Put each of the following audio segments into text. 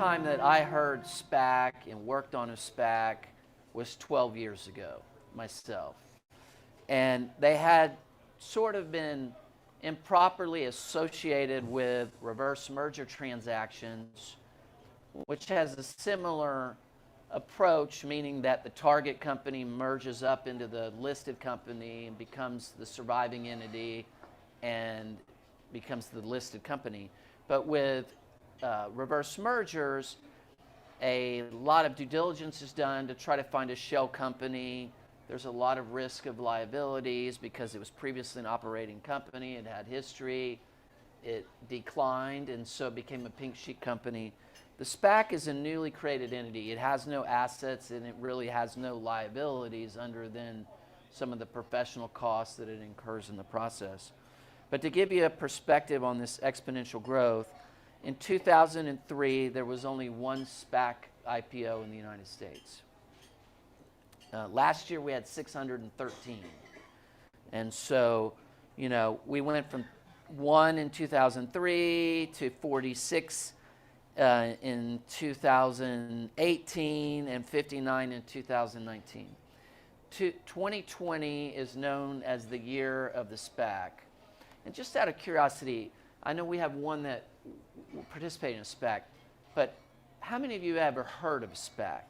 time that I heard SPAC and worked on a SPAC was 12 years ago myself. And they had sort of been improperly associated with reverse merger transactions, which has a similar approach, meaning that the target company merges up into the listed company and becomes the surviving entity and becomes the listed company. But with reverse mergers, a lot of due diligence is done to try to find a shell company. There's a lot of risk of liabilities because it was previously an operating company. It had history. It declined, and so it became a pink sheet company. The SPAC is a newly created entity. It has no assets, and it really has no liabilities other than some of the professional costs that it incurs in the process. But to give you a perspective on this exponential growth, in 2003, there was only one SPAC IPO in the United States. Last year, we had 613. And so, you know, we went from 1 in 2003 to 46 in 2018 and 59 in 2019. 2020 is known as the year of the SPAC. And just out of curiosity, I know we have one that participated in a SPAC, but how many of you have ever heard of a SPAC?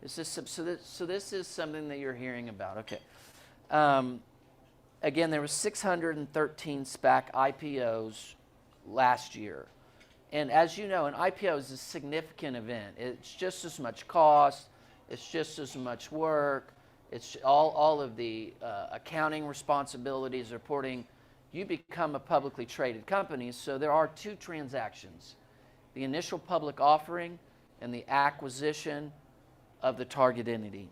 Is this, so this is something that you're hearing about. Okay. Again, there were 613 SPAC IPOs last year. And as you know, an IPO is a significant event. It's just as much cost. It's just as much work. It's all of the accounting responsibilities, reporting. You become a publicly traded company, so there are two transactions: the initial public offering and the acquisition of the target entity.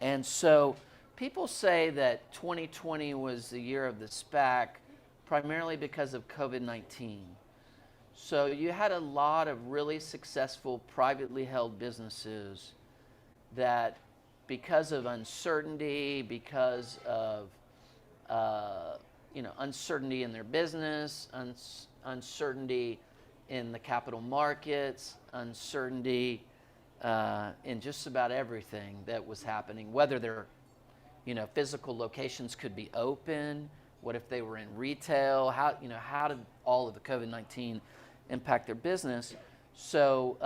And so people say that 2020 was the year of the SPAC primarily because of COVID-19. So you had a lot of really successful privately held businesses that, because of uncertainty, because of uncertainty in their business, uncertainty in the capital markets, uncertainty in just about everything that was happening, whether their physical locations could be open, what if they were in retail, how did all of the COVID-19 impact their business. So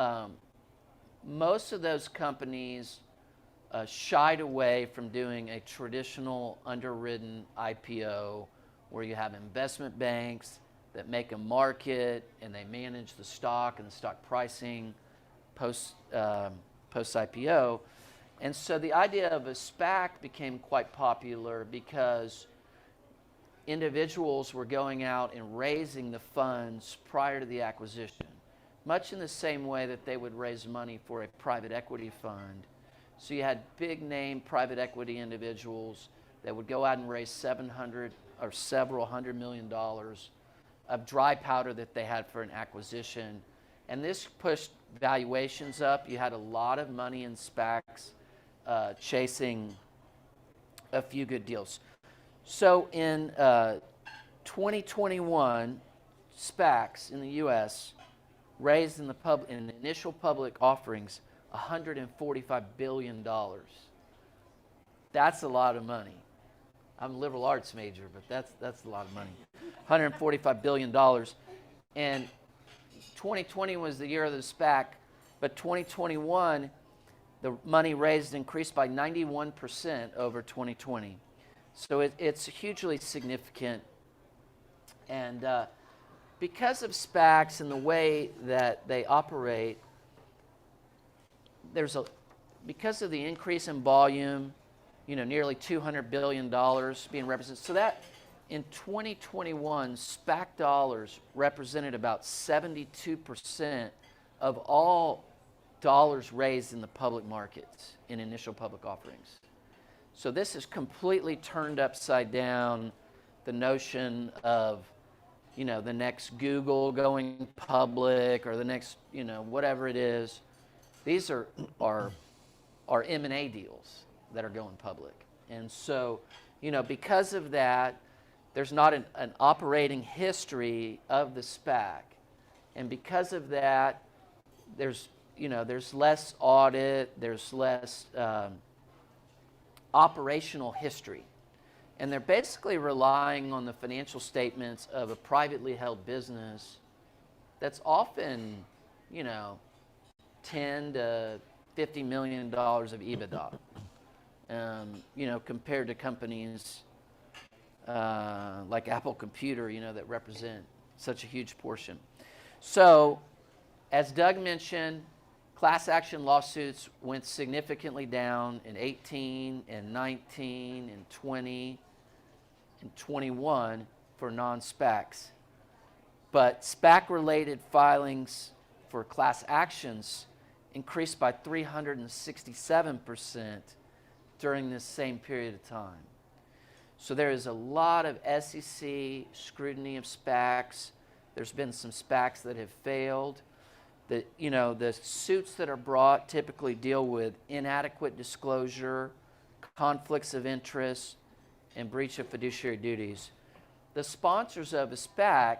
most of those companies shied away from doing a traditional underwritten IPO where you have investment banks that make a market and they manage the stock and the stock pricing post IPO. And so the idea of a SPAC became quite popular because individuals were going out and raising the funds prior to the acquisition, much in the same way that they would raise money for a private equity fund. So you had big name private equity individuals that would go out and raise $700 or several $100 million of dry powder that they had for an acquisition. And this pushed valuations up. You had a lot of money in SPACs chasing a few good deals. So in 2021, SPACs in the U.S. raised in the initial public offerings $145 billion. That's a lot of money. I'm a liberal arts major, but that's a lot of money. $145 billion. And 2020 was the year of the SPAC, but 2021, the money raised increased by 91% over 2020. So it's hugely significant. And because of SPACs and the way that they operate, because of the increase in volume, nearly $200 billion being represented. So that in 2021, SPAC dollars represented about 72% of all dollars raised in the public markets in initial public offerings. So this has completely turned upside down the notion of, the next Google going public or the next, whatever it is. These are M&A deals that are going public. And so, because of that, there's not an operating history of the SPAC. And because of that, there's there's less audit, there's less operational history. And they're basically relying on the financial statements of a privately held business that's often, 10 to $50 million of EBITDA, compared to companies like Apple Computer, that represent such a huge portion. So, as Doug mentioned, class action lawsuits went significantly down in 18 and 19 and 20 and 21 for non-SPACs. But SPAC-related filings for class actions increased by 367% during this same period of time. So there is a lot of SEC scrutiny of SPACs. There's been some SPACs that have failed. The suits that are brought typically deal with inadequate disclosure, conflicts of interest, and breach of fiduciary duties. The sponsors of a SPAC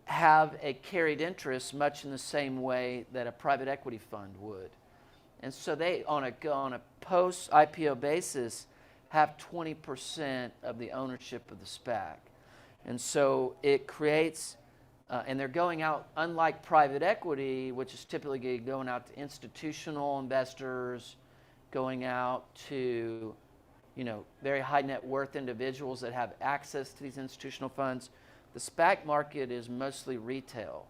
have a carried interest much in the same way that a private equity fund would. And so they, on a post-IPO basis, have 20% of the ownership of the SPAC. And so it creates, and they're going out, unlike private equity, which is typically going out to institutional investors, going out to very high net worth individuals that have access to these institutional funds. The SPAC market is mostly retail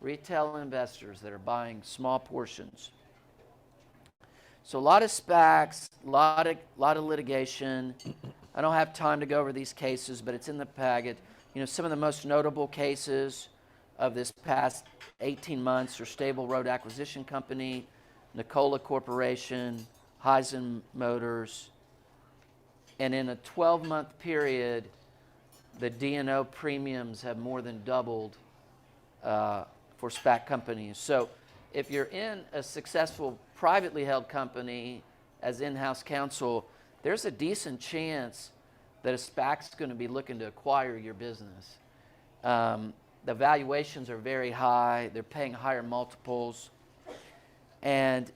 investors that are buying small portions. So a lot of SPACs, a lot of litigation. I don't have time to go over these cases, but it's in the packet. Some of the most notable cases of this past 18 months are Stable Road Acquisition Company, Nikola Corporation, Heisen Motors, and in a 12-month period, the D&O premiums have more than doubled for SPAC companies. So if you're in a successful privately held company as in-house counsel, there's a decent chance that a SPAC's going to be looking to acquire your business. The valuations are very high. They're paying higher multiples. And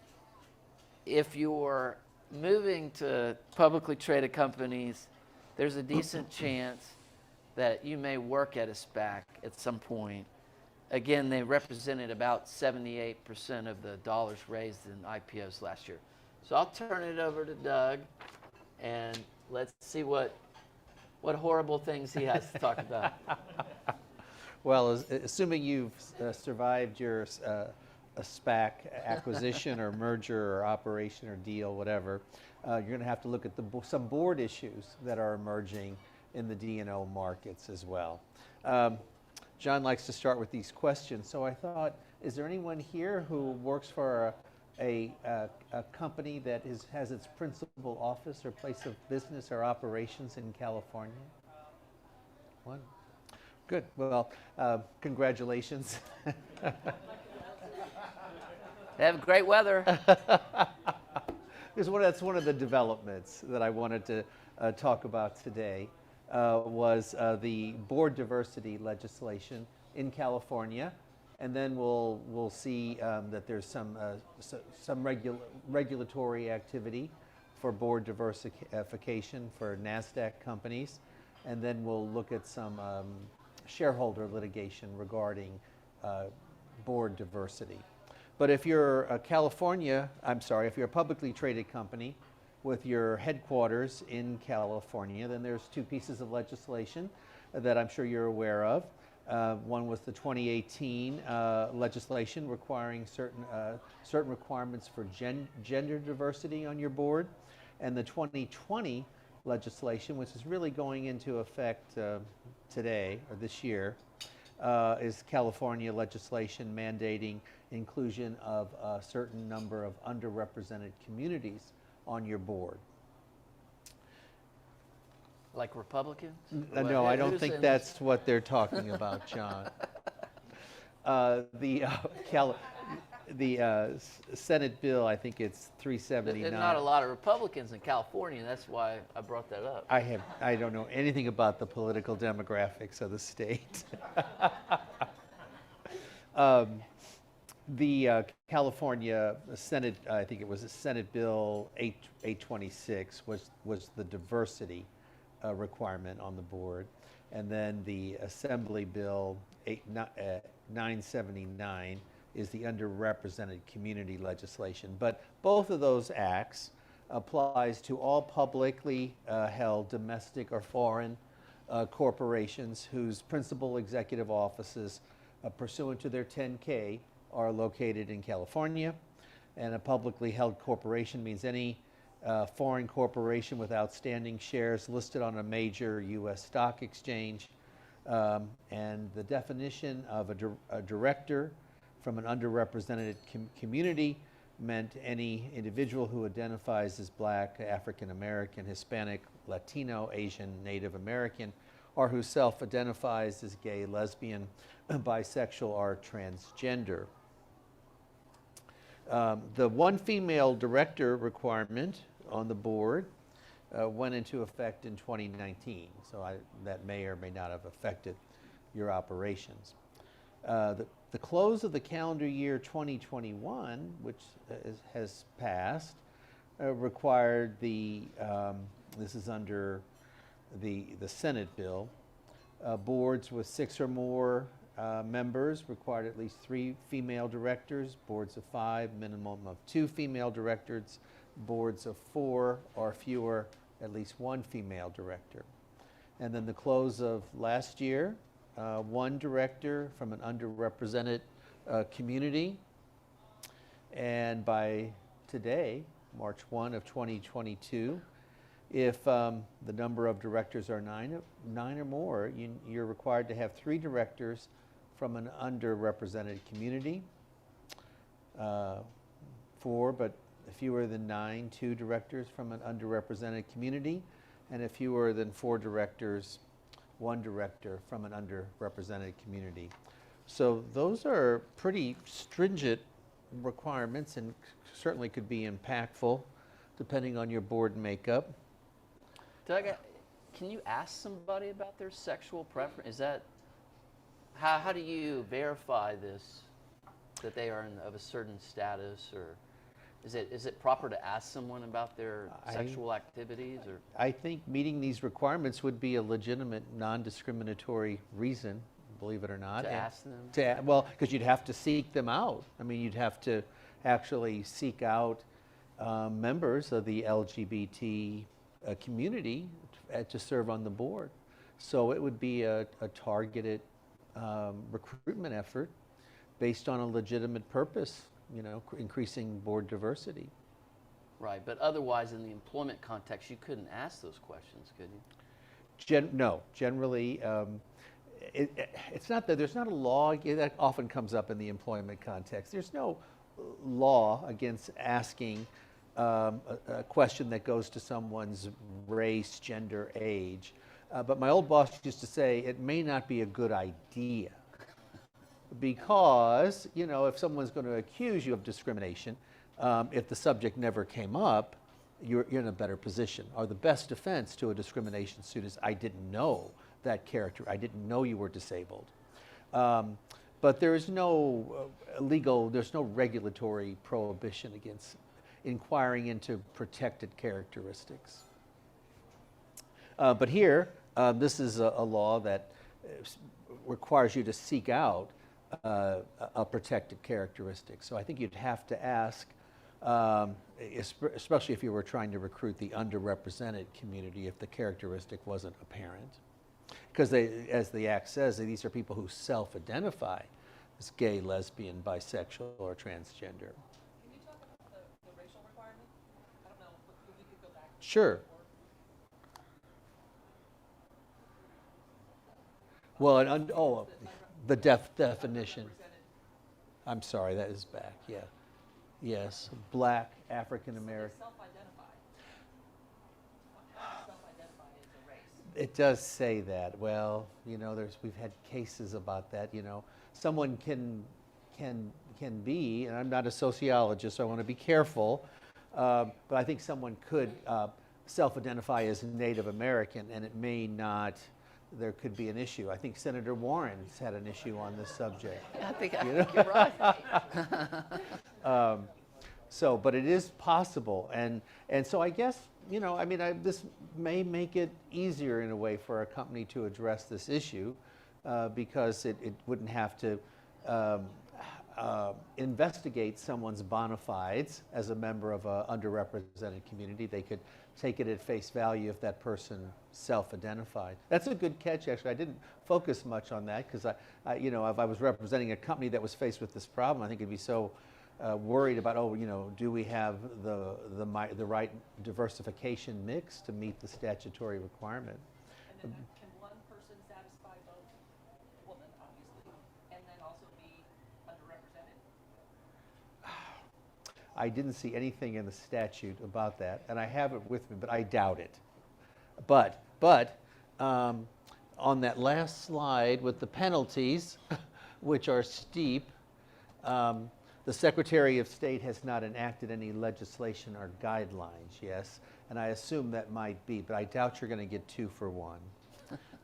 if you're moving to publicly traded companies, there's a decent chance that you may work at a SPAC at some point. Again, they represented about 78% of the dollars raised in IPOs last year. So I'll turn it over to Doug, and let's see what horrible things he has to talk about. Well, assuming you've survived your a SPAC acquisition or merger or operation or deal, whatever, you're going to have to look at some board issues that are emerging in the D&O markets as well. John likes to start with these questions, so I thought, is there anyone here who works for a company that has its principal office or place of business or operations in California? One. Good. Well, congratulations. They have great weather. That's one of the developments that I wanted to talk about today. Was the board diversity legislation in California, and then we'll see that there's some regulatory activity for board diversification for NASDAQ companies, and then we'll look at some shareholder litigation regarding board diversity. But if you're a if you're a publicly traded company with your headquarters in California, then there's two pieces of legislation that I'm sure you're aware of. One was the 2018 legislation requiring certain requirements for gender diversity on your board, and the 2020 legislation, which is really going into effect today or this year, is California legislation mandating inclusion of a certain number of underrepresented communities on your board. Like Republicans? No, I don't think that's what they're talking about, John. The Senate bill, I think it's 379. There's not a lot of Republicans in California. That's why I brought that up. I don't know anything about the political demographics of the state. The California Senate, I think it was Senate Bill 826 was the diversity requirement on the board. And then the Assembly Bill 979 is the underrepresented community legislation. But both of those acts applies to all publicly held domestic or foreign corporations whose principal executive offices pursuant to their 10K are located in California. And a publicly held corporation means any foreign corporation with outstanding shares listed on a major U.S. stock exchange. And the definition of a director from an underrepresented community meant any individual who identifies as Black, African American, Hispanic, Latino, Asian, Native American, or who self-identifies as gay, lesbian, bisexual, or transgender. The one female director requirement on the board went into effect in 2019, so that may or may not have affected your operations. The close of the calendar year 2021, which has passed, required this is under the Senate bill, boards with 6 or more members required at least 3 female directors, boards of 5, minimum of 2 female directors, boards of 4 or fewer, at least 1 female director. And then the close of last year, 1 director from an underrepresented community. And by today, March 1 of 2022, if the number of directors are 9 or more, you're required to have 3 directors from an underrepresented community. 4, but fewer than 9, 2 directors from an underrepresented community. And if fewer than 4 directors, 1 director from an underrepresented community. So those are pretty stringent requirements and certainly could be impactful depending on your board makeup. Doug, can you ask somebody about their sexual preference? Is that, how do you verify this, that they are of a certain status, or is it proper to ask someone about their sexual activities? Or I think meeting these requirements would be a legitimate non-discriminatory reason, believe it or not. to ask them? Well, because you'd have to seek them out. I mean, you'd have to actually seek out members of the LGBT community to serve on the board. So it would be a targeted recruitment effort based on a legitimate purpose, increasing board diversity. Right, but otherwise in the employment context, you couldn't ask those questions, could you? No, generally, it's not that there's not a law that often comes up in the employment context. There's no law against asking a question that goes to someone's race, gender, age. But my old boss used to say it may not be a good idea because, if someone's going to accuse you of discrimination, if the subject never came up, you're in a better position. Or the best defense to a discrimination suit is, I didn't know that character. I didn't know you were disabled. But there is no there's no regulatory prohibition against inquiring into protected characteristics. But here, this is a law that requires you to seek out a protected characteristic. So I think you'd have to ask, especially if you were trying to recruit the underrepresented community, if the characteristic wasn't apparent. Because as the Act says, these are people who self-identify as gay, lesbian, bisexual, or transgender. Can you talk about the racial requirement? I don't know if we could go back. Sure. Well, the definition. I'm sorry, that is back, yeah. Yes, Black, African American. Self-identify as a race. It does say that. Well, we've had cases about that, Someone can be, and I'm not a sociologist, so I want to be careful, but I think someone could self-identify as Native American, and it may not there could be an issue. I think Senator Warren's had an issue on this subject. I think you're right. So, but it is possible, and so I guess, you know, I mean, this may make it easier in a way for a company to address this issue, because it wouldn't have to investigate someone's bona fides as a member of an underrepresented community. They could take it at face value if that person self-identified. That's a good catch, actually. I didn't focus much on that because you know, if I was representing a company that was faced with this problem, I think it'd be so worried about, oh, you know, do we have the right diversification mix to meet the statutory requirement? And then can one person satisfy both, woman obviously, and then also be underrepresented? I didn't see anything in the statute about that, and I have it with me, but I doubt it. But on that last slide with the penalties, which are steep, the Secretary of State has not enacted any legislation or guidelines, yes, and I assume that might be, but I doubt you're going to get 2 for 1.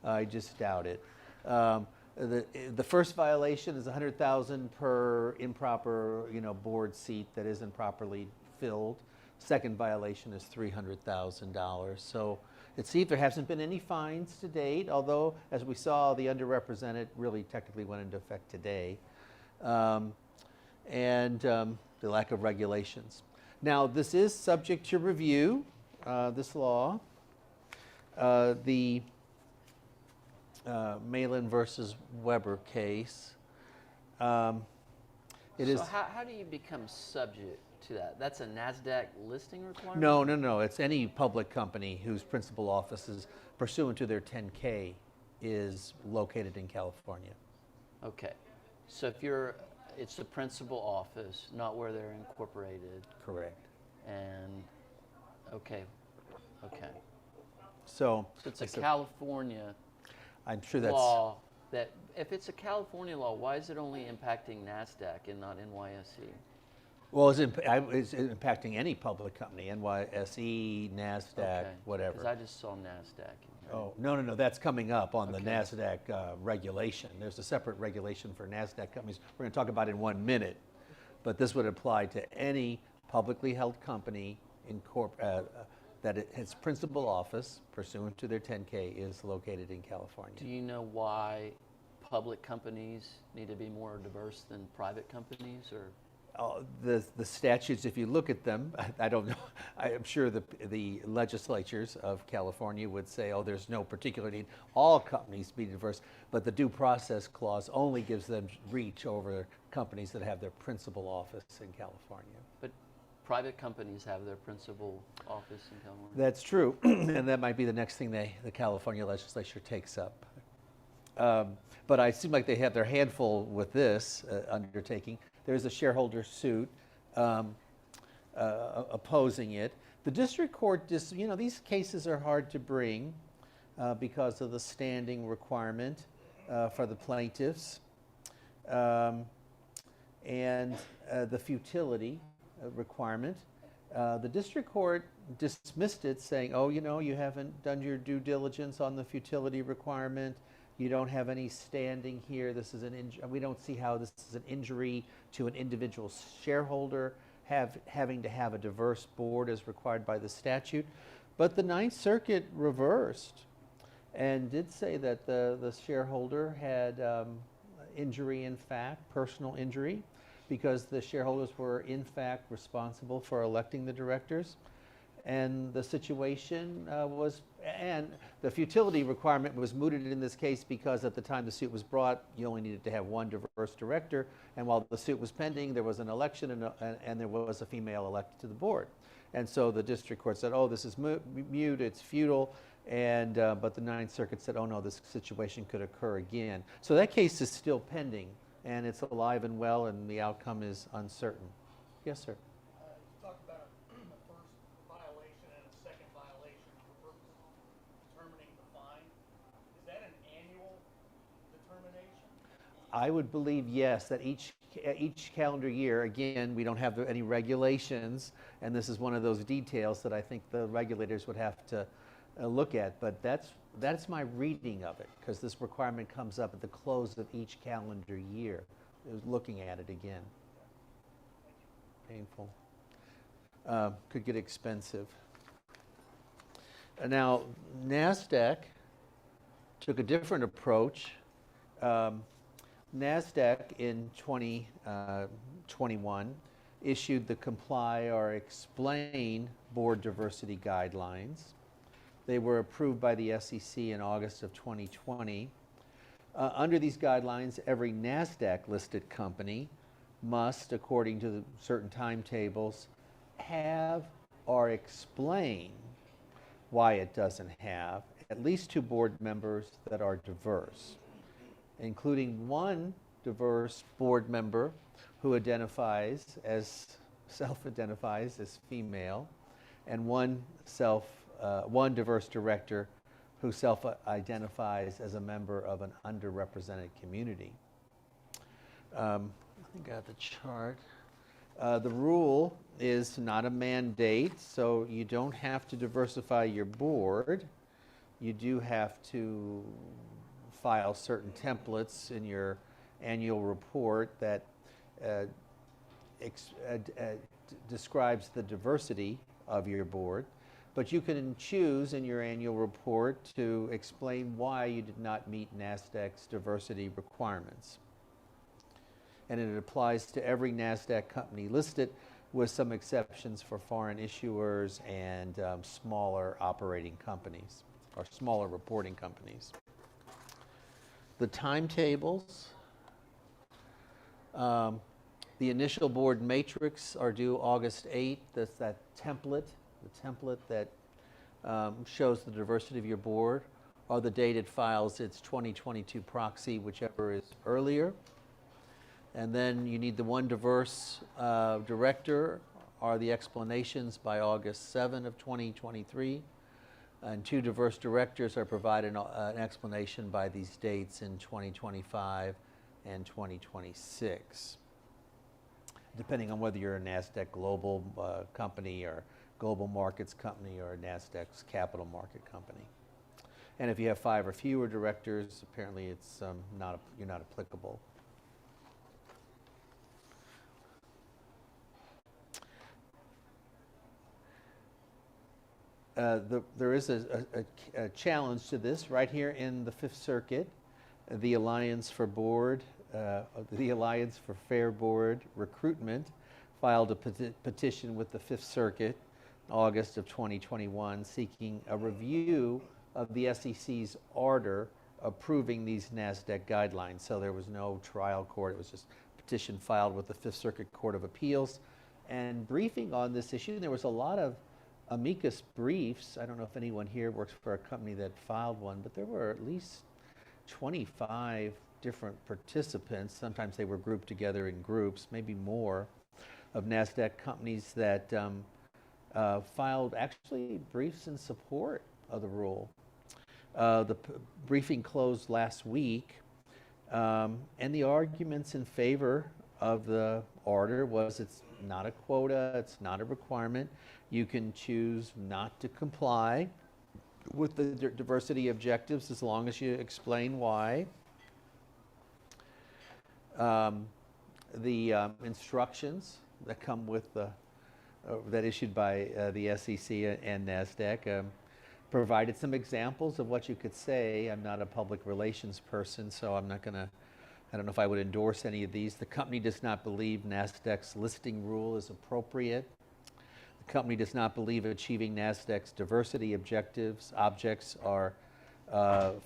I just doubt it. The first violation is $100,000 per improper, you know, board seat that isn't properly filled. Second violation is $300,000. So it seems there hasn't been any fines to date, although, as we saw, the underrepresented really technically went into effect today. And the lack of regulations. Now, this is subject to review, this law. The Malin versus Weber case. It is. So how do you become subject to that? That's a NASDAQ listing requirement? No. It's any public company whose principal office is pursuant to their 10K is located in California. Okay. So if it's the principal office, not where they're incorporated. Correct. And, okay. So it's a California I'm sure that's law that, if it's a California law, why is it only impacting NASDAQ and not NYSE? well, it's impacting any public company, NYSE, NASDAQ, whatever. Because I just saw NASDAQ. Oh, no, that's coming up on the Okay. NASDAQ regulation. There's a separate regulation for NASDAQ companies we're going to talk about in 1 minute. But this would apply to any publicly held company that its principal office, pursuant to their 10K, is located in California. Do you know why public companies need to be more diverse than private companies, or? The statutes, if you look at them, I don't know, I'm sure the legislatures of California would say, oh, there's no particular need, all companies be diverse, but the due process clause only gives them reach over companies that have their principal office in California. But private companies have their principal office in California. That's true, and that might be the next thing the California legislature takes up. But I seem like they have their handful with this undertaking. There's a shareholder suit opposing it. The district court, you know, these cases are hard to bring because of the standing requirement for the plaintiffs and the futility requirement. The district court dismissed it, saying, oh, you know, you haven't done your due diligence on the futility requirement. You don't have any standing here. This is we don't see how this is an injury to an individual shareholder having to have a diverse board as required by the statute. But the Ninth Circuit reversed and did say that the shareholder had injury in fact, personal injury, because the shareholders were in fact responsible for electing the directors. And the situation and the futility requirement was mooted in this case because at the time the suit was brought, you only needed to have one diverse director. And while the suit was pending, there was an election and there was a female elected to the board. And so the district court said, oh, this is mute, it's futile. And but the Ninth Circuit said, oh no, this situation could occur again. So that case is still pending, and it's alive and well, and the outcome is uncertain. Yes, sir. You talked about a first violation and a second violation for purposes of determining the fine. Is that an annual determination? I would believe, yes, that each calendar year, again, we don't have any regulations, and this is one of those details that I think the regulators would have to look at, but that's That's my reading of it, because this requirement comes up at the close of each calendar year. I was looking at it again. Painful. Could get expensive. Now, NASDAQ took a different approach. NASDAQ in 2021 issued the Comply or Explain Board Diversity Guidelines. They were approved by the SEC in August of 2020. Under these guidelines, every NASDAQ-listed company must, according to the certain timetables, have or explain why it doesn't have at least 2 board members that are diverse, including one diverse board member who self-identifies as female, and one diverse director who self-identifies as a member of an underrepresented community. I think I have the chart. The rule is not a mandate, so you don't have to diversify your board. You do have to file certain templates in your annual report that describes the diversity of your board, but you can choose in your annual report to explain why you did not meet NASDAQ's diversity requirements. And it applies to every NASDAQ company listed, with some exceptions for foreign issuers and smaller operating companies or smaller reporting companies. The timetables. The initial board matrix are due August 8th. That's that template, the template that shows the diversity of your board, or the date it files its 2022 proxy, whichever is earlier. And then you need the one diverse director, or the explanations by August 7 of 2023. And 2 diverse directors are provided an explanation by these dates in 2025 and 2026. Depending on whether you're a NASDAQ global company or global markets company or a NASDAQ's capital market company. And if you have 5 or fewer directors, apparently it's you're not applicable. There is a challenge to this right here in the Fifth Circuit. The Alliance for Fair Board Recruitment filed a petition with the Fifth Circuit in August of 2021 seeking a review of the SEC's order approving these NASDAQ guidelines. So there was no trial court. It was just a petition filed with the Fifth Circuit Court of Appeals. And briefing on this issue, there was a lot of amicus briefs. I don't know if anyone here works for a company that filed one, but there were at least 25 different participants. Sometimes they were grouped together in groups, maybe more, of NASDAQ companies that filed actually briefs in support of the rule. The briefing closed last week, and the arguments in favor of the order was it's not a quota, it's not a requirement. You can choose not to comply with the diversity objectives as long as you explain why. The instructions that come with that issued by the SEC and NASDAQ provided some examples of what you could say. I'm not a public relations person, so I'm not going to, I don't know if I would endorse any of these. The company does not believe NASDAQ's listing rule is appropriate. The company does not believe achieving NASDAQ's diversity objects are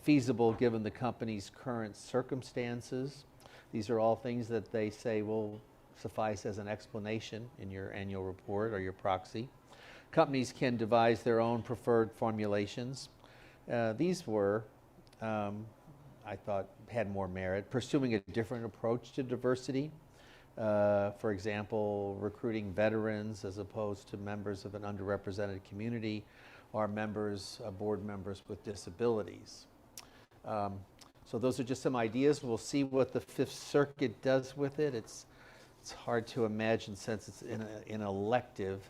feasible given the company's current circumstances. These are all things that they say will suffice as an explanation in your annual report or your proxy. Companies can devise their own preferred formulations. These were, I thought, had more merit. Pursuing a different approach to diversity. For example, recruiting veterans as opposed to members of an underrepresented community or board members with disabilities. So those are just some ideas. We'll see what the Fifth Circuit does with it. It's hard to imagine, since it's in an elective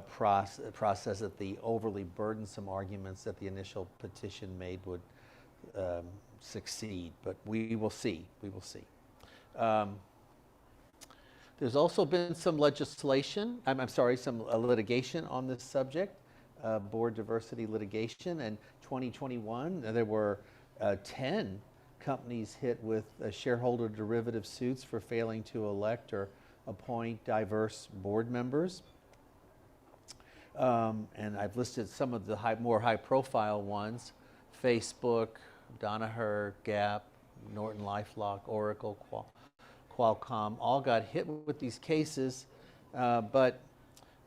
process that the overly burdensome arguments that the initial petition made would succeed, but we will see. We will see. There's also been some legislation, I'm sorry, some litigation on this subject, board diversity litigation. In 2021, there were 10 companies hit with shareholder derivative suits for failing to elect or appoint diverse board members. And I've listed some of the more high-profile ones: Facebook, Danaher, Gap, Norton LifeLock, Oracle, Qualcomm, all got hit with these cases, but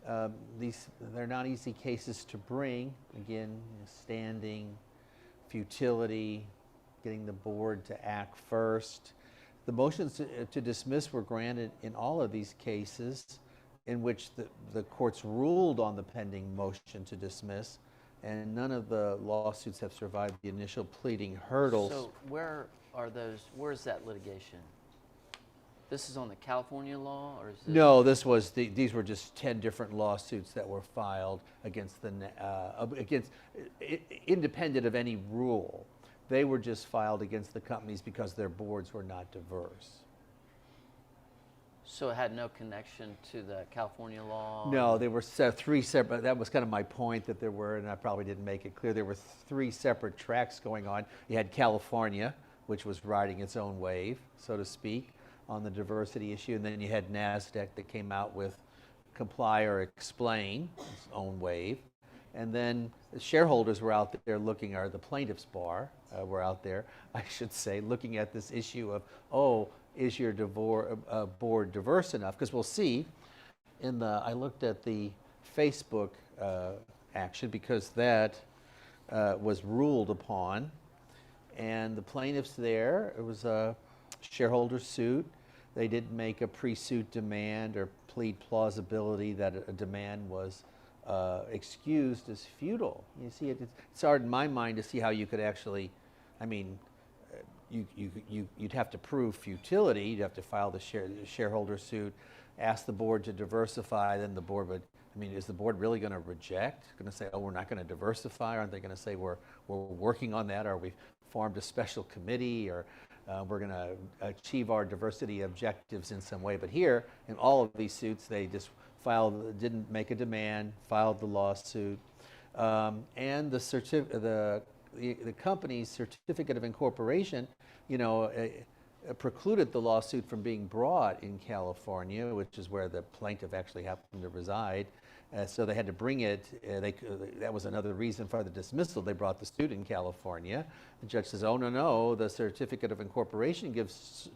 they're not easy cases to bring. Again, standing, futility, getting the board to act first. The motions to dismiss were granted in all of these cases in which the courts ruled on the pending motion to dismiss, and none of the lawsuits have survived the initial pleading hurdles. So where's that litigation? This is on the California law, or is this? No, these were just 10 different lawsuits that were filed against independent of any rule. They were just filed against the companies because their boards were not diverse. So it had no connection to the California law? No, there were three separate, that was kind of my point, that there were, and I probably didn't make it clear, there were three separate tracks going on. You had California, which was riding its own wave, so to speak, on the diversity issue, and then you had NASDAQ that came out with Comply or Explain, its own wave. And then the shareholders were out there looking, or the plaintiffs' bar were out there, I should say, looking at this issue of, is your board diverse enough? Because we'll see, I looked at the Facebook action because that was ruled upon, and the plaintiffs there, it was a shareholder suit. They didn't make a pre-suit demand or plead plausibility that a demand was excused as futile. You see, it's hard in my mind to see how you could actually, I mean, you'd have to prove futility. You'd have to file the shareholder suit, ask the board to diversify, then the board would, I mean, is the board really going to reject? Going to say, we're not going to diversify? Aren't they going to say, we're working on that? Or we formed a special committee? Or we're going to achieve our diversity objectives in some way? But here, in all of these suits, they just didn't make a demand, filed the lawsuit, and the company's certificate of incorporation, precluded the lawsuit from being brought in California, which is where the plaintiff actually happened to reside. So they had to bring it. That was another reason for the dismissal. They brought the suit in California. The judge says, "Oh no, the certificate of incorporation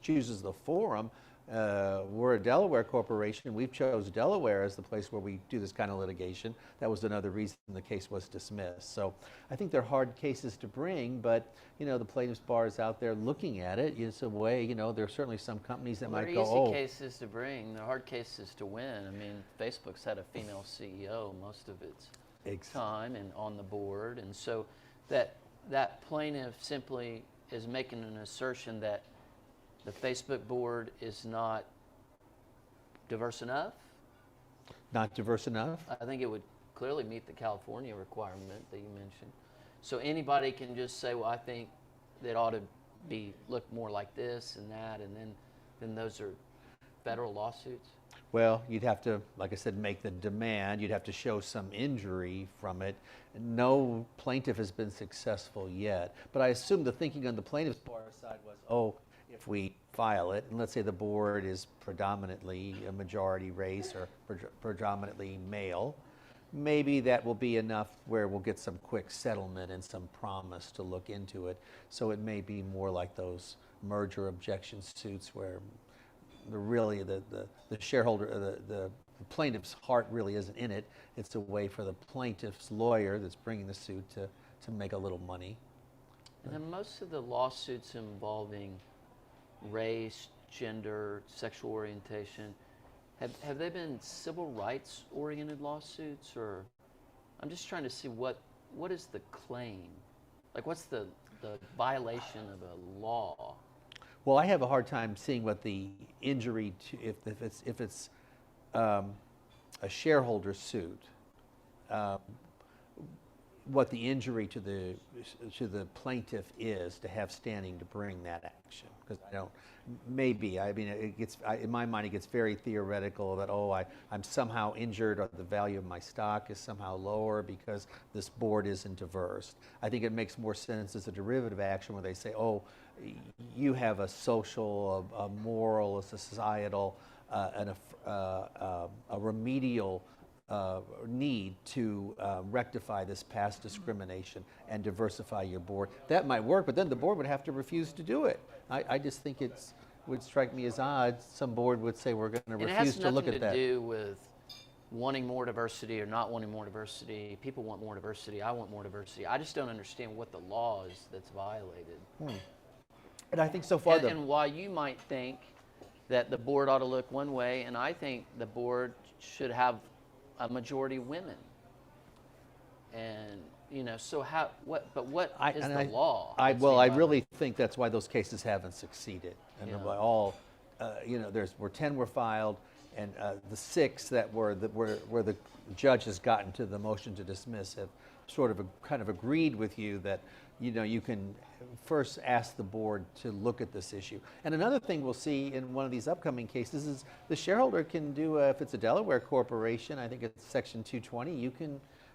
chooses the forum. We're a Delaware corporation. We've chose Delaware as the place where we do this kind of litigation." That was another reason the case was dismissed. So I think they're hard cases to bring, but the plaintiff's bar is out there looking at it. It's a way, there are certainly some companies that might go, They're easy cases to bring. They're hard cases to win. I mean, Facebook's had a female CEO most of its time and on the board, and so that plaintiff simply is making an assertion that the Facebook board is not diverse enough? Not diverse enough? I think it would clearly meet the California requirement that you mentioned. So anybody can just say, well, I think that ought to look more like this and that, and then those are federal lawsuits? Well, you'd have to, like I said, make the demand. You'd have to show some injury from it. No plaintiff has been successful yet. But I assume the thinking on the plaintiff's bar side was, if we file it, and let's say the board is predominantly a majority race or predominantly male, maybe that will be enough where we'll get some quick settlement and some promise to look into it. So it may be more like those merger objection suits where the shareholder, the plaintiff's heart really isn't in it. It's a way for the plaintiff's lawyer that's bringing the suit to make a little money. And then most of the lawsuits involving race, gender, sexual orientation, have they been civil rights oriented lawsuits, or I'm just trying to see what is the claim? Like, what's the violation of a law? Well, I have a hard time seeing what the injury to, if it's a shareholder suit, what the injury to the plaintiff is to have standing to bring that action. Because I don't, maybe, I mean, it gets, in my mind, it gets very theoretical that, oh, I'm somehow injured, or the value of my stock is somehow lower because this board isn't diverse. I think it makes more sense as a derivative action where they say, oh, you have a social, a moral, a societal, and a remedial need to rectify this past discrimination and diversify your board. That might work, but then the board would have to refuse to do it. I just think it would strike me as odd. Some board would say we're going to refuse to look at that. It has nothing to do with wanting more diversity or not wanting more diversity. People want more diversity. I want more diversity. I just don't understand what the law is that's violated. And I think so far and while you might think that the board ought to look one way, and I think the board should have a majority women. And so what is the law? I really think that's why those cases haven't succeeded. And all, where 10 were filed, and the 6 that where the judge has gotten to the motion to dismiss have sort of kind of agreed with you that you can first ask the board to look at this issue. And another thing we'll see in one of these upcoming cases is the shareholder can do, if it's a Delaware corporation, I think it's Section 220,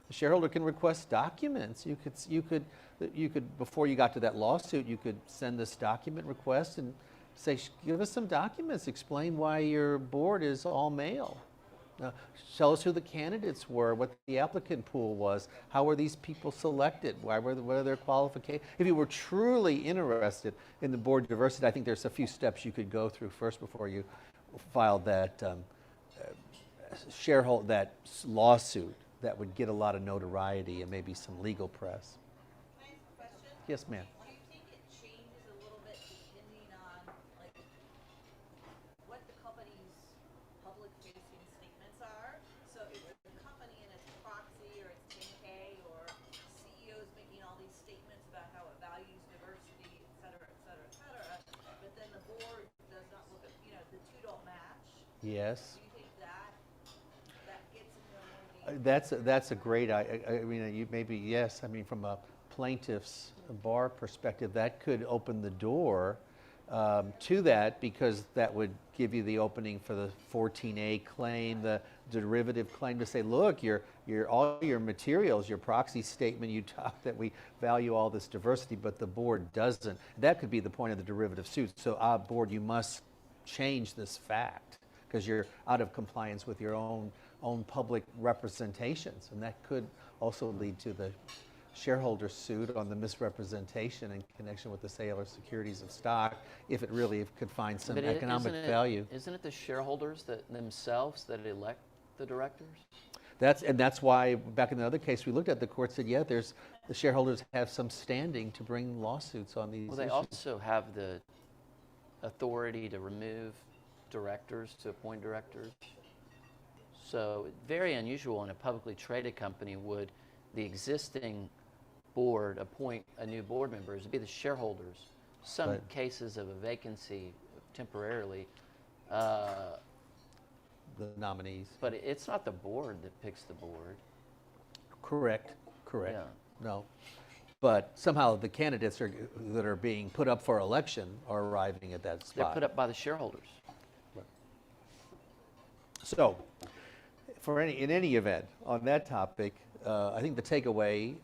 the shareholder can request documents. You could, before you got to that lawsuit, you could send this document request and say, give us some documents, explain why your board is all male. Tell us who the candidates were, what the applicant pool was, how were these people selected, what are their qualifications. If you were truly interested in the board diversity, I think there's a few steps you could go through first before you filed that that lawsuit that would get a lot of notoriety and maybe some legal press. Can I ask a question? Yes, ma'am. Do you think it changes a little bit depending on what the company's public-facing statements are? So if the company in its proxy or its 10K or CEO is making all these statements about how it values diversity, et cetera, et cetera, et cetera, but then the board does not look at, the two don't match. Yes. Do you think that gets into a more That's a great, yes, from a plaintiff's bar perspective, that could open the door to that, because that would give you the opening for the 14A claim, the derivative claim, to say, look, all your materials, your proxy statement, you talk that we value all this diversity, but the board doesn't. That could be the point of the derivative suit. So, board, you must change this fact because you're out of compliance with your own public representations, and that could also lead to the shareholder suit on the misrepresentation in connection with the sale or securities of stock, if it really could find some economic value. Isn't it the shareholders themselves that elect the directors? That's why back in the other case we looked at, the court said, yeah, the shareholders have some standing to bring lawsuits on these issues. Well, they also have the authority to remove directors, to appoint directors. So very unusual in a publicly traded company would the existing board appoint a new board member. It would be the shareholders. Some Right. cases of a vacancy temporarily, The nominees. but it's not the board that picks the board. Correct. Yeah. No. But somehow the candidates that are being put up for election are arriving at that They're spot. put up by the shareholders. So, in any event, on that topic, I think the takeaway,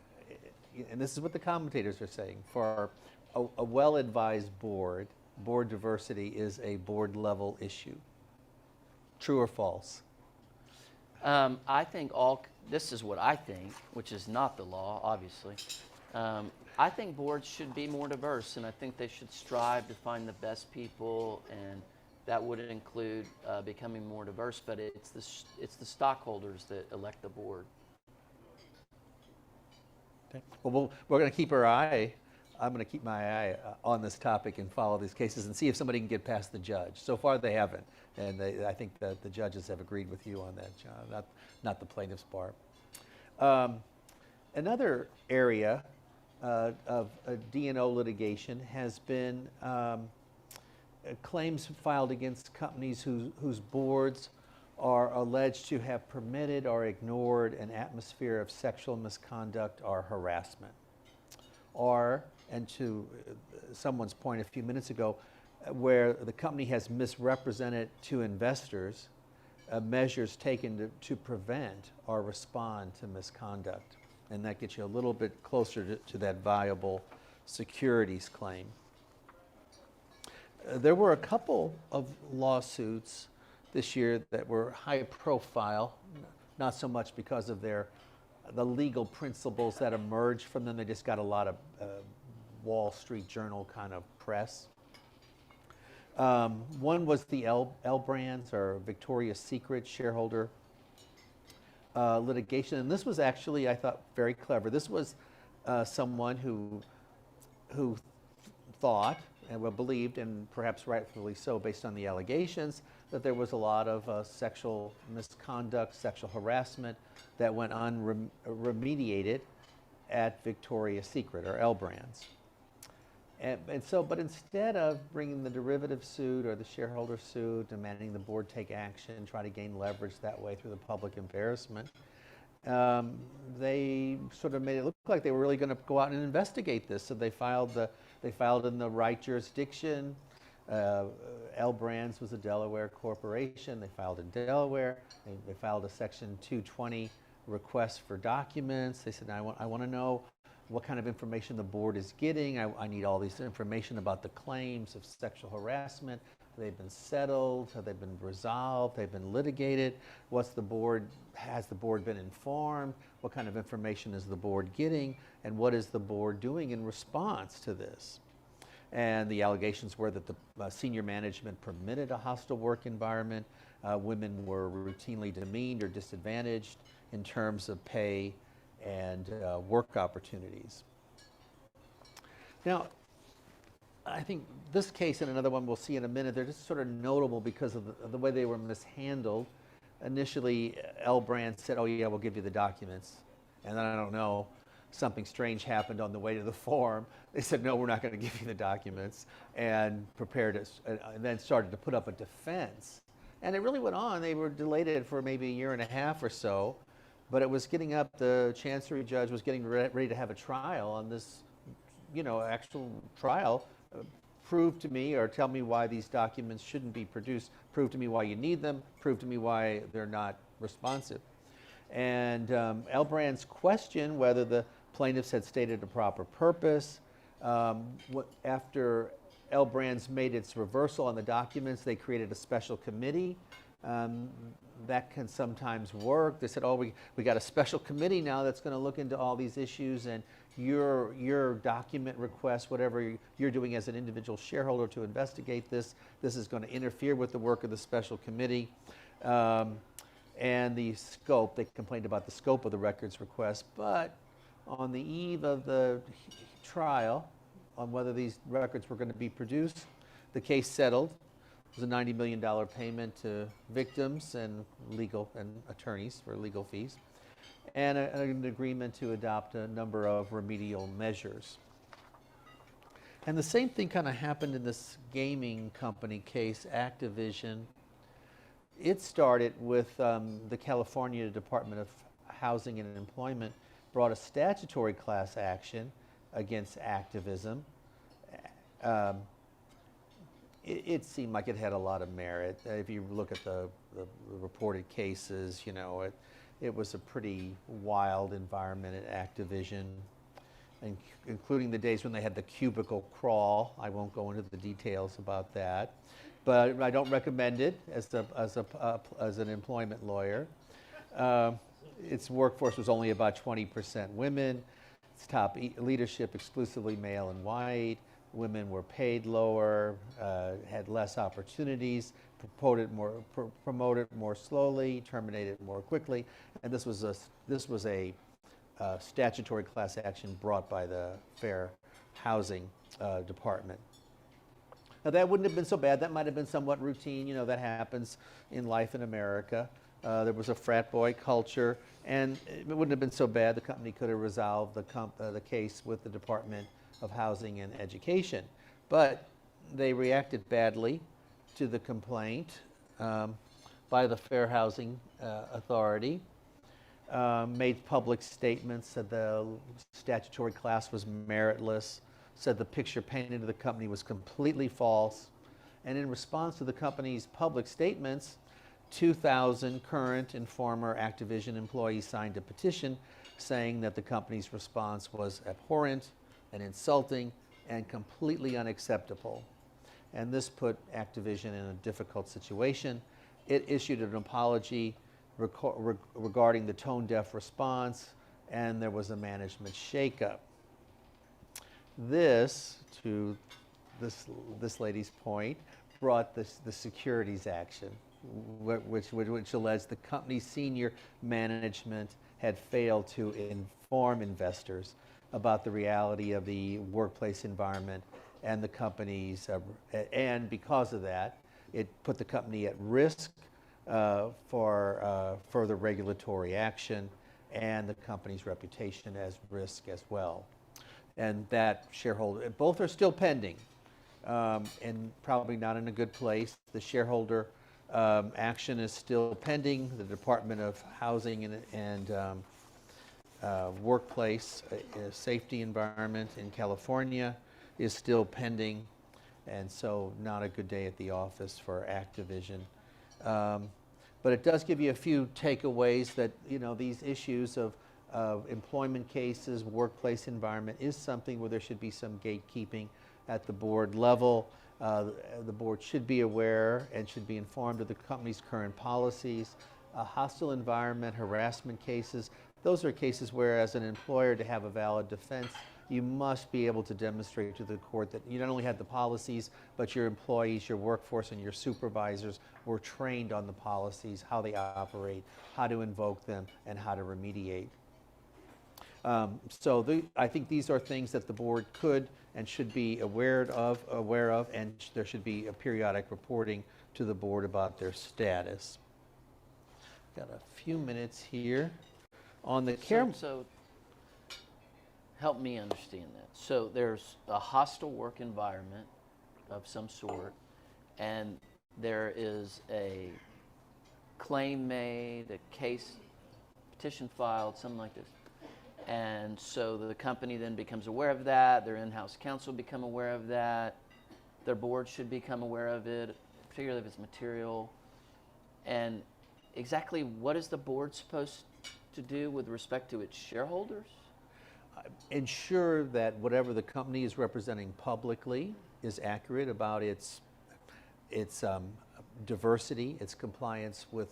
and this is what the commentators are saying, for a well-advised board diversity is a board-level issue. True or false? I think this is what I think, which is not the law, obviously. I think boards should be more diverse, and I think they should strive to find the best people, and that would include becoming more diverse. But it's the stockholders that elect the board. Okay. Well, we're going to keep our eye. I'm going to keep my eye on this topic and follow these cases and see if somebody can get past the judge. So far, they haven't, and I think that the judges have agreed with you on that, John, not the plaintiff's bar. Another area of D&O litigation has been claims filed against companies whose boards are alleged to have permitted or ignored an atmosphere of sexual misconduct or harassment. Or, and to someone's point a few minutes ago, where the company has misrepresented to investors measures taken to prevent or respond to misconduct. And that gets you a little bit closer to that viable securities claim. There were a couple of lawsuits this year that were high profile, not so much because of the legal principles that emerged from them. They just got a lot of Wall Street Journal kind of press. One was the L Brands or Victoria's Secret shareholder litigation, and this was actually, I thought, very clever. This was someone who thought and believed, and perhaps rightfully so based on the allegations, that there was a lot of sexual misconduct, sexual harassment that went unremediated at Victoria's Secret or L Brands. And so, but instead of bringing the derivative suit or the shareholder suit, demanding the board take action, try to gain leverage that way through the public embarrassment, they sort of made it look like they were really going to go out and investigate this. So they filed in the right jurisdiction. L Brands was a Delaware corporation. They filed in Delaware. They filed a Section 220 request for documents. They said, I want to know what kind of information the board is getting. I need all this information about the claims of sexual harassment. Have they been settled? Have they been resolved? Have they been litigated? Has the board been informed? What kind of information is the board getting? And what is the board doing in response to this? And the allegations were that the senior management permitted a hostile work environment. Women were routinely demeaned or disadvantaged in terms of pay and work opportunities. Now, I think this case and another one we'll see in a minute, they're just sort of notable because of the way they were mishandled. Initially, L Brands said, oh yeah, we'll give you the documents. And then I don't know, something strange happened on the way to the forum. They said, no, we're not going to give you the documents, and and then started to put up a defense. And it really went on. They were delayed it for maybe a year and a half or so. But it was getting up, the Chancery judge was getting ready to have a trial on this, actual trial. Prove to me or tell me why these documents shouldn't be produced. Prove to me why you need them. Prove to me why they're not responsive. And L Brands questioned whether the plaintiffs had stated a proper purpose. After L Brands made its reversal on the documents, they created a special committee. That can sometimes work. They said, oh, we got a special committee now that's going to look into all these issues, and your document request, whatever you're doing as an individual shareholder to investigate this is going to interfere with the work of the special committee. And the scope, they complained about the scope of the records request, but on the eve of the trial on whether these records were going to be produced, the case settled. It was a $90 million payment to victims and legal and attorneys for legal fees, and an agreement to adopt a number of remedial measures. And the same thing kind of happened in this gaming company case, Activision. It started with the California Department of Housing and Employment brought a statutory class action against Activision. It seemed like it had a lot of merit. If you look at the reported cases, it was a pretty wild environment at Activision, including the days when they had the cubicle crawl. I won't go into the details about that, but I don't recommend it as an employment lawyer. Its workforce was only about 20% women. Its top leadership exclusively male and white. Women were paid lower, had less opportunities, promoted more slowly, terminated more quickly, and this was a statutory class action brought by the Fair Housing Department. Now that wouldn't have been so bad. That might have been somewhat routine. That happens in life in America. There was a frat boy culture, and it wouldn't have been so bad. The company could have resolved the case with the Department of Housing and Education. But they reacted badly to the complaint. by the Fair Housing Authority, made public statements, said the statutory class was meritless, said the picture painted of the company was completely false. And in response to the company's public statements, 2,000 current and former Activision employees signed a petition saying that the company's response was abhorrent and insulting and completely unacceptable. And this put Activision in a difficult situation. It issued an apology regarding the tone-deaf response, and there was a management shakeup. This, to this lady's point, brought the securities action, which alleged the company's senior management had failed to inform investors about the reality of the workplace environment and the company's, and because of that, it put the company at risk for further regulatory action and the company's reputation as risk as well. And that shareholder, both are still pending and probably not in a good place. The shareholder action is still pending. The Department of Housing and Workplace Safety Environment in California is still pending, and so not a good day at the office for Activision. But it does give you a few takeaways that, you know, these issues of employment cases, workplace environment is something where there should be some gatekeeping at the board level. The board should be aware and should be informed of the company's current policies. Hostile environment, harassment cases, those are cases where, as an employer, to have a valid defense, you must be able to demonstrate to the court that you not only had the policies, but your employees, your workforce, and your supervisors were trained on the policies, how they operate, how to invoke them, and how to remediate. I think these are things that the board could and should be aware of, and there should be a periodic reporting to the board about their status. Got a few minutes here on the So help me understand that. So there's a hostile work environment of some sort, and there is a claim made, a case, petition filed, something like this. And so the company then becomes aware of that, their in-house counsel become aware of that, their board should become aware of it, particularly if it's material. And exactly what is the board supposed to do with respect to its shareholders? Ensure that whatever the company is representing publicly is accurate about its diversity, its compliance with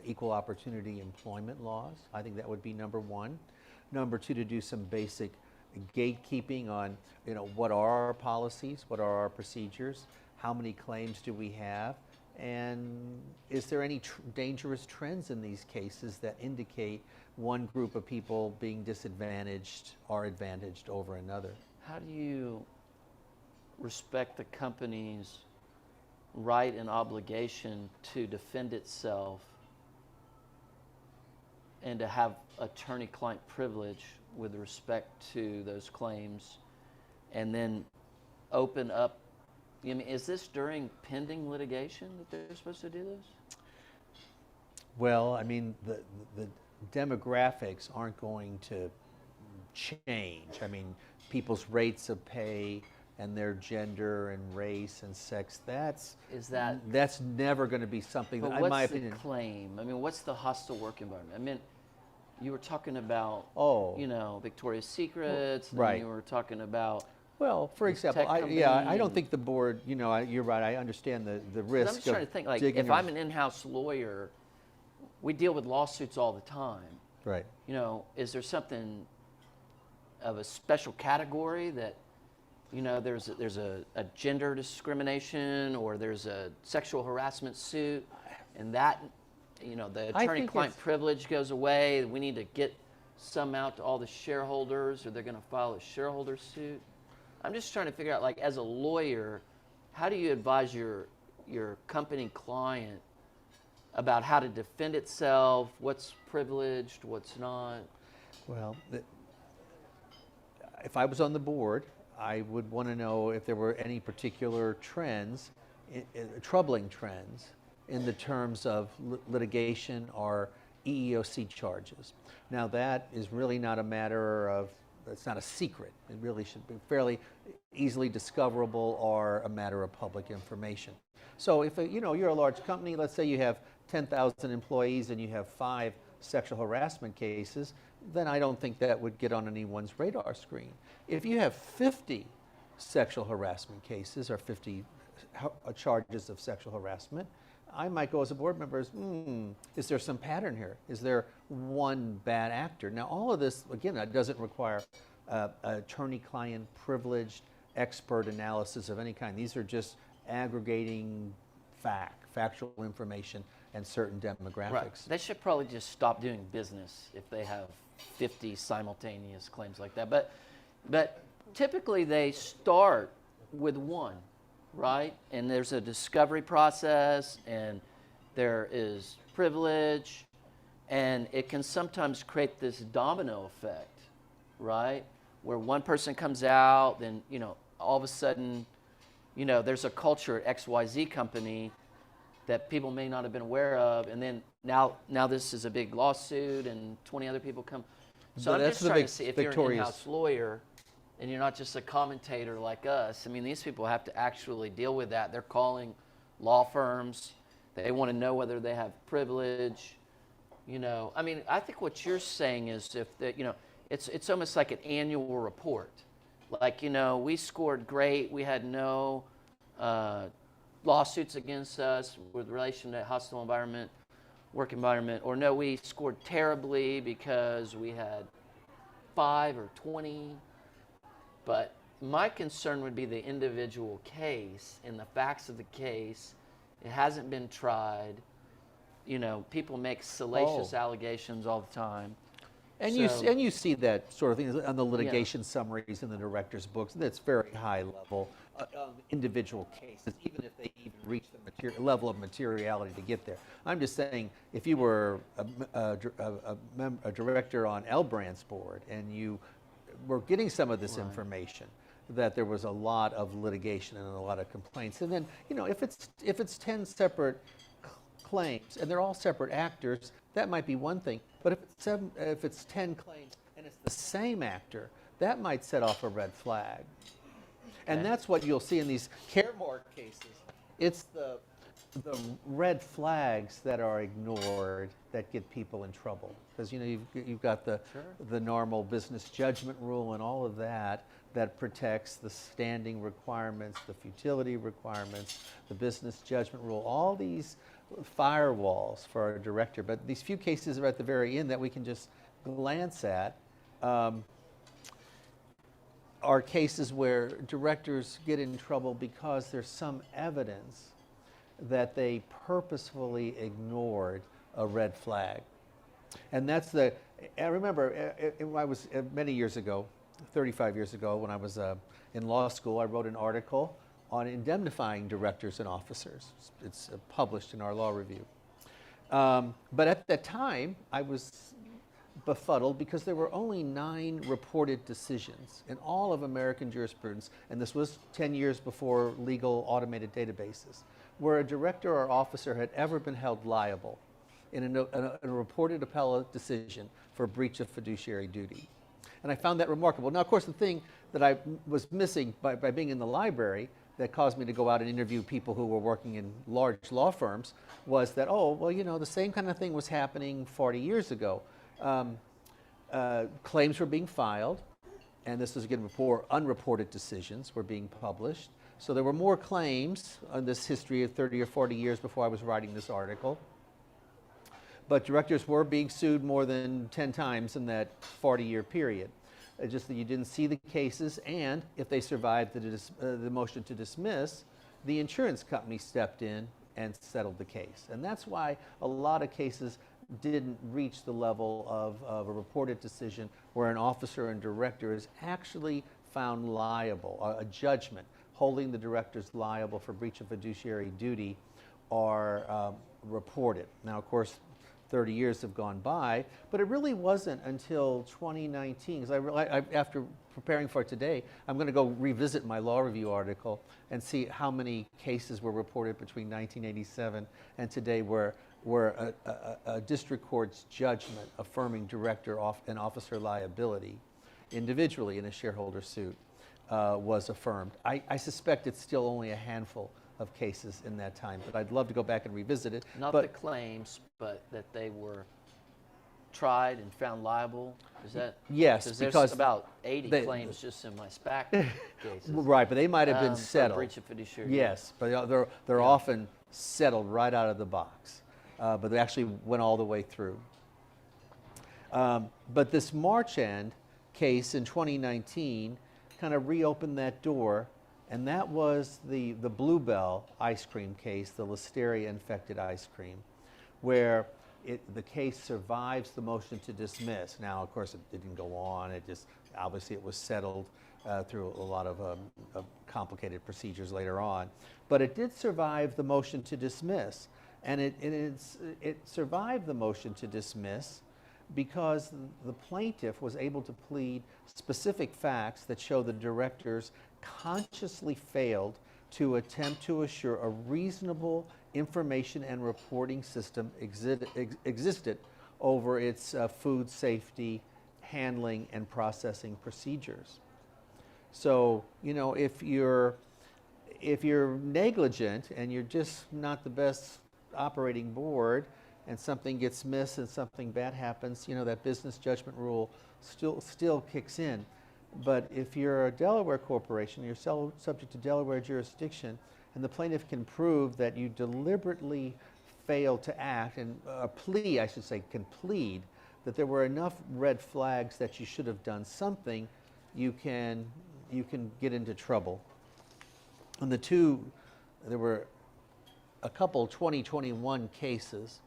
equal opportunity employment laws. I think that would be number one. Number two, to do some basic gatekeeping on, you know, what are our policies, what are our procedures, how many claims do we have, and is there any dangerous trends in these cases that indicate one group of people being disadvantaged or advantaged over another? How do you respect the company's right and obligation to defend itself and to have attorney-client privilege with respect to those claims, and then open up? I mean, is this during pending litigation that they're supposed to do this? Well, I mean, the demographics aren't going to change. I mean, people's rates of pay and their gender and race and sex, that's never going to be something that, in my opinion. What's the claim? I mean, what's the hostile work environment? I mean, you were talking about, you know, Victoria's Secrets, and right. you were talking about. Well, for example, I don't think the board, you know, you're right, I understand the risk. I'm just trying to think, like, if I'm an in-house lawyer, we deal with lawsuits all the time. Right. You know, is there something of a special category that, you know, there's a gender discrimination, or there's a sexual harassment suit, and that, you know, the attorney-client privilege goes away, we need to get some out to all the shareholders, or they're going to file a shareholder suit? I'm just trying to figure out, like, as a lawyer, how do you advise your company client about how to defend itself, what's privileged, what's not? Well, if I was on the board, I would want to know if there were any particular trends, troubling trends in the terms of litigation are EEOC charges. Now that is really not a matter of, it's not a secret. It really should be fairly easily discoverable or a matter of public information. So if you're a large company, let's say you have 10,000 employees and you have 5 sexual harassment cases, then I don't think that would get on anyone's radar screen. If you have 50 sexual harassment cases or 50 charges of sexual harassment, I might go as a board member, is there some pattern here? Is there one bad actor? Now all of this, again, that doesn't require attorney-client privileged expert analysis of any kind. These are just aggregating factual information and certain demographics. Right. They should probably just stop doing business if they have 50 simultaneous claims like that. But typically they start with one, right? And there's a discovery process, and there is privilege, and it can sometimes create this domino effect, right? Where one person comes out, then all of a sudden, there's a culture at XYZ company that people may not have been aware of, and then now this is a big lawsuit, and 20 other people come. So But I'm that's just the trying big to see if you're an victorious- in-house lawyer, and you're not just a commentator like us. I mean, these people have to actually deal with that. They're calling law firms. They want to know whether they have privilege. I mean, I think what you're saying is it's almost like an annual report. Like, we scored great. We had no lawsuits against us with relation to hostile environment, work environment, or no, we scored terribly because we had 5 or 20. But my concern would be the individual case and the facts of the case. It hasn't been tried. People make salacious allegations all the time. And So- you see that sort of thing on the litigation summaries in the director's books. That's very high level individual cases, even if they even reach the level of materiality to get there. I'm just saying, if you were a director on L Brand's board and you were getting some of this information, that there was a lot of litigation and a lot of complaints, and then if it's 10 separate claims and they're all separate actors, that might be one thing. But if it's 10 claims and it's the same actor, that might set off a red flag. And that's what you'll see in these Caremark cases. It's the red flags that are ignored that get people in trouble. Because you've got the normal business judgment rule and all of that protects the standing requirements, the futility requirements, the business judgment rule, all these firewalls for a director. But these few cases are at the very end that we can just glance at are cases where directors get in trouble because there's some evidence that they purposefully ignored a red flag. And that's I remember when I was many years ago, 35 years ago, when I was in law school, I wrote an article on indemnifying directors and officers. It's published in our law review. But at that time, I was befuddled because there were only 9 reported decisions in all of American jurisprudence, and this was 10 years before legal automated databases, where a director or officer had ever been held liable in a reported appellate decision for breach of fiduciary duty. And I found that remarkable. Now, of course, the thing that I was missing by being in the library that caused me to go out and interview people who were working in large law firms was that, the same kind of thing was happening 40 years ago. Claims were being filed, and this was again before unreported decisions were being published. So there were more claims on this history of 30 or 40 years before I was writing this article. But directors were being sued more than 10 times in that 40-year period. Just that you didn't see the cases, and if they survived the motion to dismiss, the insurance company stepped in and settled the case. And that's why a lot of cases didn't reach the level of a reported decision where an officer and director is actually found liable, a judgment holding the directors liable for breach of fiduciary duty are reported. Now, of course, 30 years have gone by, but it really wasn't until 2019, because after preparing for today, I'm going to go revisit my law review article and see how many cases were reported between 1987 and today where a district court's judgment affirming director and officer liability individually in a shareholder suit was affirmed. I suspect it's still only a handful of cases in that time, but I'd love to go back and revisit it. Not the claims, but that they were tried and found liable. Is that? Yes, there's because about 80 claims just in my SPAC cases. Right, but they might have been for settled. breach of fiduciary. Yes, but they're often settled right out of the box, but they actually went all the way through. But this March end case in 2019 kind of reopened that door, and that was the Bluebell ice cream case, the listeria infected ice cream, where the case survives the motion to dismiss. Now, of course, it didn't go on. It just, obviously, it was settled through a lot of complicated procedures later on. But it did survive the motion to dismiss. And it survived the motion to dismiss because the plaintiff was able to plead specific facts that show the directors consciously failed to attempt to assure a reasonable information and reporting system existed over its food safety, handling, and processing procedures. So, you know, if you're negligent and you're just not the best operating board, and something gets missed and something bad happens, you know, that business judgment rule still kicks in. But if you're a Delaware corporation, you're subject to Delaware jurisdiction, and the plaintiff can prove that you deliberately failed to act, and can plead that there were enough red flags that you should have done something, you can get into trouble. And there were a couple 2021 cases.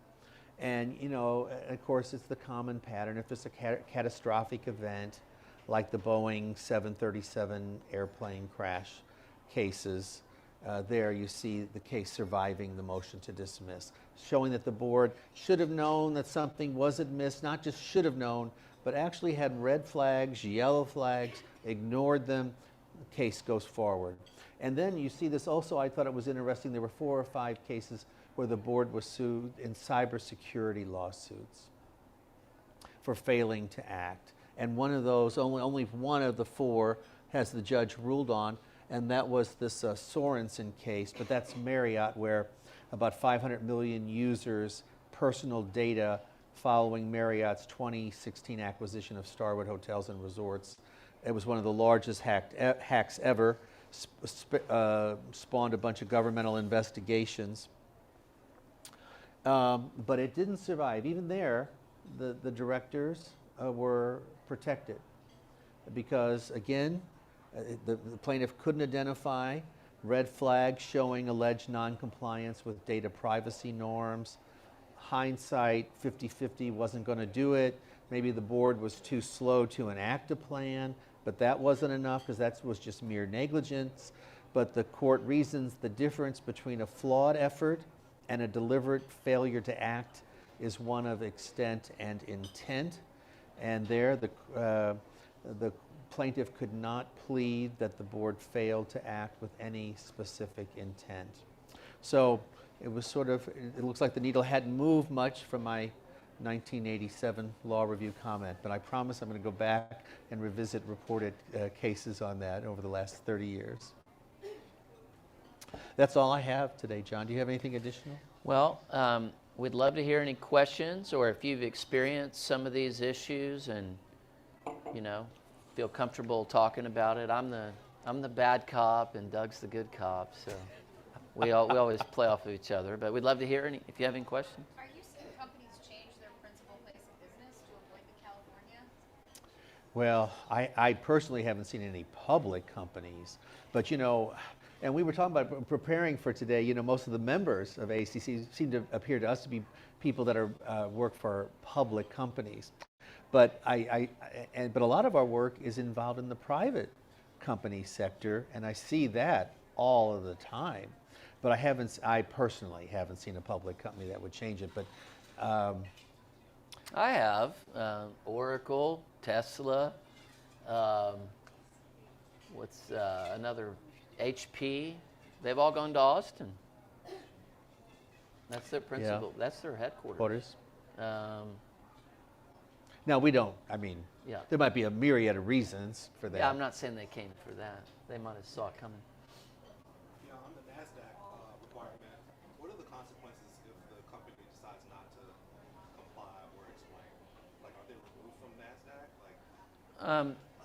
And, you know, of course, it's the common pattern. If it's a catastrophic event, like the Boeing 737 airplane crash cases, there you see the case surviving the motion to dismiss, showing that the board should have known that something wasn't missed, not just should have known, but actually had red flags, yellow flags, ignored them, the case goes forward. And then you see this also, I thought it was interesting, there were 4 or 5 cases where the board was sued in cybersecurity lawsuits for failing to act. And one of those, only one of the 4 has the judge ruled on, and that was this Sorensen case, but that's Marriott, where about 500 million users' personal data following Marriott's 2016 acquisition of Starwood Hotels and Resorts. It was one of the largest hacks ever, spawned a bunch of governmental investigations. But it didn't survive. Even there, the directors were protected because, again, the plaintiff couldn't identify red flags showing alleged noncompliance with data privacy norms. Hindsight, 50-50 wasn't going to do it. Maybe the board was too slow to enact a plan, but that wasn't enough because that was just mere negligence. But the court reasons the difference between a flawed effort and a deliberate failure to act is one of extent and intent. And there, the plaintiff could not plead that the board failed to act with any specific intent. So it was sort of, it looks like the needle hadn't moved much from my 1987 law review comment, but I promise I'm going to go back and revisit reported cases on that over the last 30 years. That's all I have today, John. Do you have anything additional? Well, we'd love to hear any questions, or if you've experienced some of these issues and, you know, feel comfortable talking about it. I'm the bad cop and Doug's the good cop, so we always play off of each other. But we'd love to hear any if you have any questions. Are you seeing companies change their principal place of business to avoid the California? Well, I personally haven't seen any public companies, but, you know, and we were talking about preparing for today, you know, most of the members of ACC seem to appear to us to be people that are work for public companies. But but a lot of our work is involved in the private company sector, and I see that all of the time. But I personally haven't seen a public company that would change it. But I have Oracle, Tesla, what's another, HP. They've all gone to Austin. That's their principal. That's their headquarters. Quarters. Um, Now, we don't, I mean, Yeah. there might be a myriad of reasons for that. yeah, I'm not saying they came for that. They might have saw it coming. Yeah, on the NASDAQ requirement, what are the consequences if the company decides not to comply or explain? Like, are they removed from NASDAQ? Like,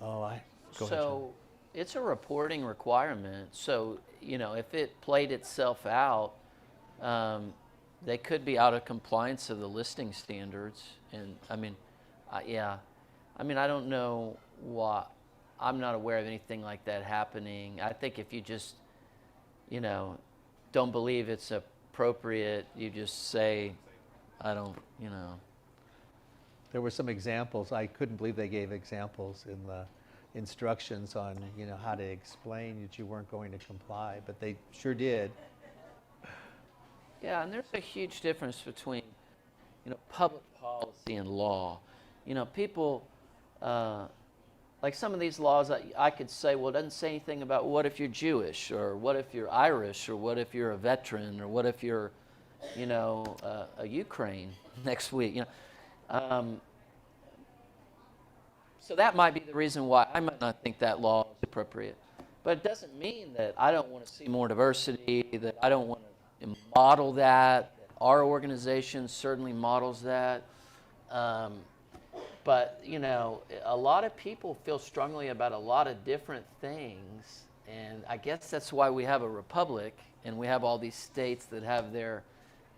Oh, go ahead, John. So it's a reporting requirement. So, if it played itself out, they could be out of compliance of the listing standards. And I don't know why. I'm not aware of anything like that happening. I think if you just, don't believe it's appropriate, you just say, I don't. There were some examples. I couldn't believe they gave examples in the instructions on, how to explain that you weren't going to comply, but they sure did. Yeah, and there's a huge difference between, public policy and law. People, like some of these laws, I could say, well, it doesn't say anything about what if you're Jewish, or what if you're Irish, or what if you're a veteran, or what if you're, a Ukraine next week. So that might be the reason why I might not think that law is appropriate. But it doesn't mean that I don't want to see more diversity, that I don't want to model that. Our organization certainly models that. But, a lot of people feel strongly about a lot of different things. And I guess that's why we have a republic, and we have all these states that have their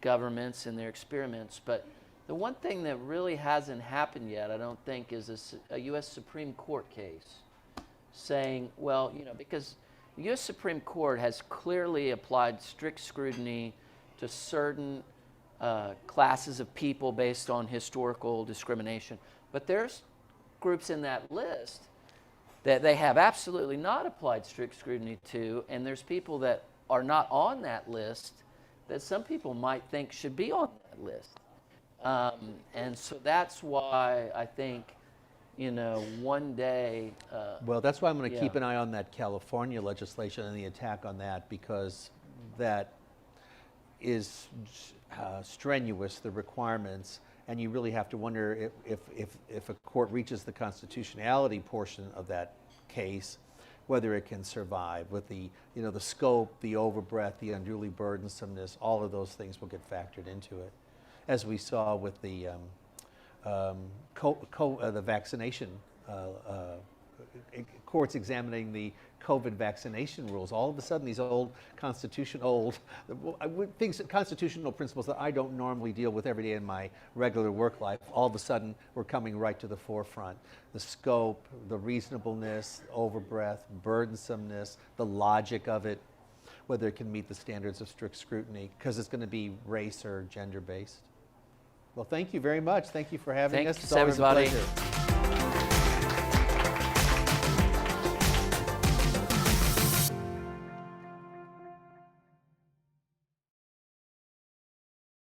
governments and their experiments. But the one thing that really hasn't happened yet, I don't think, is a U.S. Supreme Court case saying, well, because the U.S. Supreme Court has clearly applied strict scrutiny to certain classes of people based on historical discrimination. But there's groups in that list that they have absolutely not applied strict scrutiny to, and there's people that are not on that list that some people might think should be on that list. And so that's why I think, one day. Well, that's why I'm going to keep yeah. an eye on that California legislation and the attack on that, because that is strenuous, the requirements, and you really have to wonder if a court reaches the constitutionality portion of that case, whether it can survive with the the scope, the overbreadth, the unduly burdensomeness. All of those things will get factored into it, as we saw with the the vaccination courts examining the COVID vaccination rules. All of a sudden, these constitutional principles that I don't normally deal with every day in my regular work life, all of a sudden were coming right to the forefront. The scope, the reasonableness, overbreadth, burdensomeness, the logic of it, whether it can meet the standards of strict scrutiny, because it's going to be race or gender based. Well, thank you very much. Thank you for having us. Thanks, It's always everybody. a pleasure.